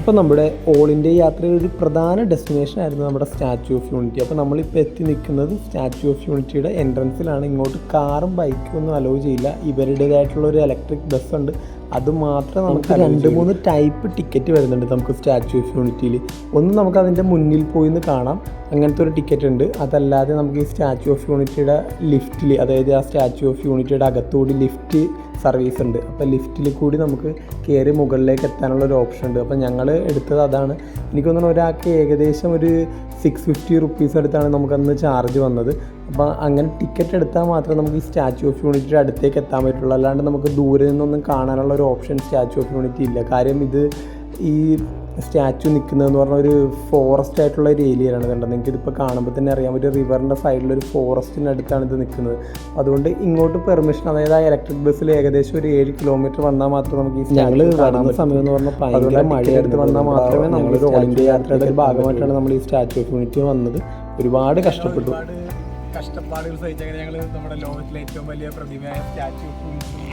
അപ്പോൾ നമ്മുടെ all India യാത്രയിൽ ഒരു പ്രധാന ഡെസ്റ്റിനേഷൻ ആയിരുന്നു നമ്മുടെ സ്റ്റാച്യു ഓഫ് യൂണിറ്റി. അപ്പോൾ നമ്മളിപ്പോൾ എത്തി നിൽക്കുന്നത് സ്റ്റാച്യു ഓഫ് യൂണിറ്റിയുടെ എൻട്രൻസിലാണ്. ഇങ്ങോട്ട് കാറും ബൈക്കും ഒന്നും അലോ ചെയ്യില്ല. ഇവരുടേതായിട്ടുള്ള ഒരു ഇലക്ട്രിക് ബസ്സുണ്ട്, അതുമാത്രം നമുക്ക് 2-3 ടൈപ്പ് ടിക്കറ്റ് വരുന്നുണ്ട് നമുക്ക് സ്റ്റാച്യു ഓഫ് യൂണിറ്റിയിൽ. ഒന്ന് നമുക്ക് അതിൻ്റെ മുന്നിൽ പോയി നിന്ന് കാണാം, അങ്ങനത്തെ ഒരു ടിക്കറ്റ് ഉണ്ട്. അതല്ലാതെ നമുക്ക് ഈ സ്റ്റാച്യു ഓഫ് യൂണിറ്റിയുടെ ലിഫ്റ്റിൽ, അതായത് ആ സ്റ്റാച്യു ഓഫ് യൂണിറ്റിയുടെ അകത്തുകൂടി ലിഫ്റ്റ് സർവീസ് ഉണ്ട്. അപ്പോൾ ലിഫ്റ്റിൽ കൂടി നമുക്ക് കയറി മുകളിലേക്ക് എത്താനുള്ള ഒരു ഓപ്ഷൻ ഉണ്ട്. അപ്പോൾ ഞങ്ങൾ എടുത്തത് അതാണ്. എനിക്ക് തോന്നുന്നു ഒരാൾക്ക് ഏകദേശം ഒരു 650 റുപ്പീസ് അടുത്താണ് നമുക്കന്ന് ചാർജ് വന്നത്. അപ്പോൾ അങ്ങനെ ടിക്കറ്റ് എടുത്താൽ മാത്രമേ നമുക്ക് ഈ സ്റ്റാച്യു ഓഫ് യൂണിറ്റിയുടെ അടുത്തേക്ക് എത്താൻ പറ്റുള്ളൂ. അല്ലാണ്ട് നമുക്ക് ദൂരെ നിന്നൊന്നും കാണാനുള്ള ഒരു ഓപ്ഷൻ സ്റ്റാച്യു ഓഫ് യൂണിറ്റി ഇല്ല. കാര്യം ഇത് ഈ സ്റ്റാച്യു നിൽക്കുന്നതെന്ന് പറഞ്ഞാൽ ഒരു ഫോറസ്റ്റ് ആയിട്ടുള്ള ഒരു ഏരിയയിലാണ്. കണ്ടത് നിങ്ങൾക്കിതിപ്പോൾ കാണുമ്പോൾ തന്നെ അറിയാം, ഒരു റിവറിൻ്റെ സൈഡിലൊരു ഫോറസ്റ്റിനടുത്താണ് ഇത് നിൽക്കുന്നത്. അതുകൊണ്ട് ഇങ്ങോട്ട് പെർമിഷൻ, അതായത് ആ ഇലക്ട്രിക് ബസ്സിൽ ഏകദേശം ഒരു 7 കിലോമീറ്റർ വന്നാൽ മാത്രമേ നമുക്ക് ഈ ഞങ്ങൾ വരുന്ന സമയം എന്ന് പറഞ്ഞാൽ ഭയങ്കര മഴയെടുത്ത് വന്നാൽ മാത്രമേ നമ്മളൊരു ഓൾ ഇന്ത്യ യാത്രയുടെ ഒരു ഭാഗമായിട്ടാണ് നമ്മൾ ഈ സ്റ്റാച്യു ഓഫ് യൂണിറ്റി വന്നത്. ഒരുപാട് കഷ്ടപ്പാടുകൾ സഹിച്ചങ്ങനെ ഞങ്ങൾ നമ്മുടെ ലോകത്തിലെ ഏറ്റവും വലിയ പ്രതിമയായ സ്റ്റാച്യു ഓഫ് യൂണിറ്റി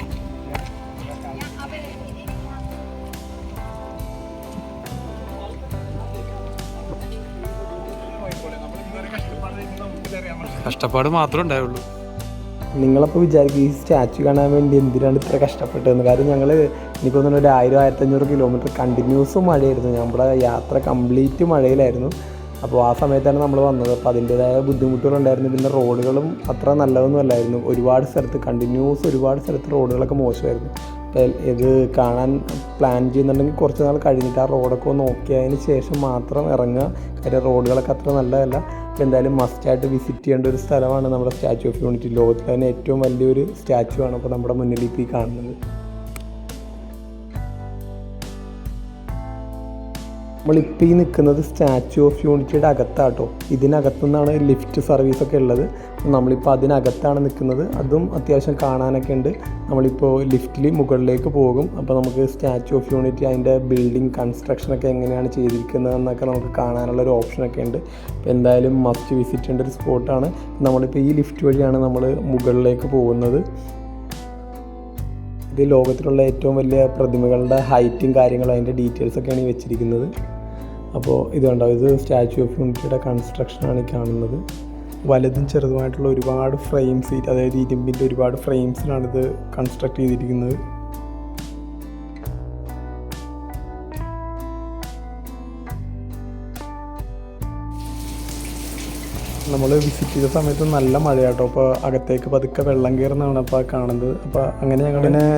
കഷ്ടപ്പാട് മാത്രമേ ഉണ്ടായുള്ളൂ. നിങ്ങളപ്പോൾ വിചാരിക്കും ഈ സ്റ്റാച്യു കാണാൻ വേണ്ടി എന്തിനാണ് ഇത്ര കഷ്ടപ്പെട്ടതെന്ന്. കാര്യം ഞങ്ങൾ എനിക്ക് തോന്നുന്നു ഒരു 1000-1500 കിലോമീറ്റർ കണ്ടിന്യൂസ് മഴയായിരുന്നു. നമ്മുടെ യാത്ര കംപ്ലീറ്റ് മഴയിലായിരുന്നു. അപ്പോൾ ആ സമയത്താണ് നമ്മൾ വന്നത്. അപ്പോൾ അതിൻ്റേതായ ബുദ്ധിമുട്ടുകളുണ്ടായിരുന്നു. പിന്നെ റോഡുകളും അത്ര നല്ലതൊന്നും അല്ലായിരുന്നു. ഒരുപാട് സ്ഥലത്ത് റോഡുകളൊക്കെ മോശമായിരുന്നു. അപ്പോൾ ഇത് കാണാൻ പ്ലാൻ ചെയ്യുന്നുണ്ടെങ്കിൽ കുറച്ച് നാൾ കഴിഞ്ഞിട്ട് ആ റോഡൊക്കെ ഒന്ന് നോക്കിയതിന് ശേഷം മാത്രം ഇറങ്ങുക. കാര്യം റോഡുകളൊക്കെ അത്ര നല്ലതല്ല. അപ്പോൾ എന്തായാലും മസ്റ്റായിട്ട് വിസിറ്റ് ചെയ്യേണ്ട ഒരു സ്ഥലമാണ് നമ്മുടെ സ്റ്റാച്യു ഓഫ് യൂണിറ്റി. ലോകത്തിലെ തന്നെ ഏറ്റവും വലിയൊരു സ്റ്റാച്യു ആണ് അപ്പോൾ നമ്മുടെ മുന്നിൽ ഇപ്പോൾ ഈ കാണുന്നത്. നമ്മളിപ്പോൾ ഈ നിൽക്കുന്നത് സ്റ്റാച്യു ഓഫ് യൂണിറ്റിയുടെ അകത്താട്ടോ. ഇതിനകത്തു നിന്നാണ് ലിഫ്റ്റ് സർവീസൊക്കെ ഉള്ളത്. നമ്മളിപ്പോൾ അതിനകത്താണ് നിൽക്കുന്നത്. അതും അത്യാവശ്യം കാണാനൊക്കെ ഉണ്ട്. നമ്മളിപ്പോൾ ലിഫ്റ്റിൽ മുകളിലേക്ക് പോകും. അപ്പോൾ നമുക്ക് സ്റ്റാച്യു ഓഫ് യൂണിറ്റി അതിൻ്റെ ബിൽഡിംഗ് കൺസ്ട്രക്ഷനൊക്കെ എങ്ങനെയാണ് ചെയ്തിരിക്കുന്നതെന്നൊക്കെ നമുക്ക് കാണാനുള്ളൊരു ഓപ്ഷനൊക്കെ ഉണ്ട്. അപ്പോൾ എന്തായാലും മസ്റ്റ് വിസിറ്റ് ചെയ്യേണ്ട ഒരു സ്പോട്ടാണ്. നമ്മളിപ്പോൾ ഈ ലിഫ്റ്റ് വഴിയാണ് നമ്മൾ മുകളിലേക്ക് പോകുന്നത്. ഇത് ലോകത്തിലുള്ള ഏറ്റവും വലിയ പ്രതിമകളുടെ ഹൈറ്റും കാര്യങ്ങളും അതിൻ്റെ ഡീറ്റെയിൽസൊക്കെയാണ് ഈ വെച്ചിരിക്കുന്നത്. അപ്പോൾ ഇത് കണ്ടോ, ഇത് സ്റ്റാച്യു ഓഫ് യൂണിറ്റിയുടെ കൺസ്ട്രക്ഷനാണ് ഈ കാണുന്നത്. വലുതും ചെറുതുമായിട്ടുള്ള ഒരുപാട് ഫ്രെയിംസ്, അതായത് ഇരുമ്പിൻ്റെ ഒരുപാട് ഫ്രെയിംസിലാണിത് കൺസ്ട്രക്ട് ചെയ്തിരിക്കുന്നത്. നമ്മൾ വിസിറ്റ് ചെയ്ത സമയത്ത് നല്ല മഴയാട്ടോ. അപ്പോൾ അകത്തേക്ക് പതുക്കെ വെള്ളം കയറുന്നതാണ് അപ്പോൾ കാണുന്നത്. അപ്പോൾ അങ്ങനെ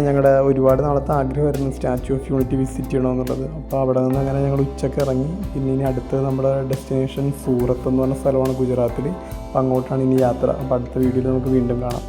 ഞങ്ങളുടെ ഒരുപാട് നാളത്തെ ആഗ്രഹമായിരുന്നു സ്റ്റാച്യു ഓഫ് യൂണിറ്റി വിസിറ്റ് ചെയ്യണമെന്നുള്ളത്. അപ്പോൾ അവിടെ നിന്ന് അങ്ങനെ ഞങ്ങൾ ഉച്ചയ്ക്ക് ഇറങ്ങി. പിന്നെ ഇനി അടുത്ത് നമ്മുടെ ഡെസ്റ്റിനേഷൻ സൂറത്ത് എന്ന് പറഞ്ഞ സ്ഥലമാണ് ഗുജറാത്തിൽ. അപ്പോൾ അങ്ങോട്ടാണ് ഇനി യാത്ര. അപ്പോൾ അടുത്ത വീഡിയോയിൽ നമുക്ക് വീണ്ടും കാണാം.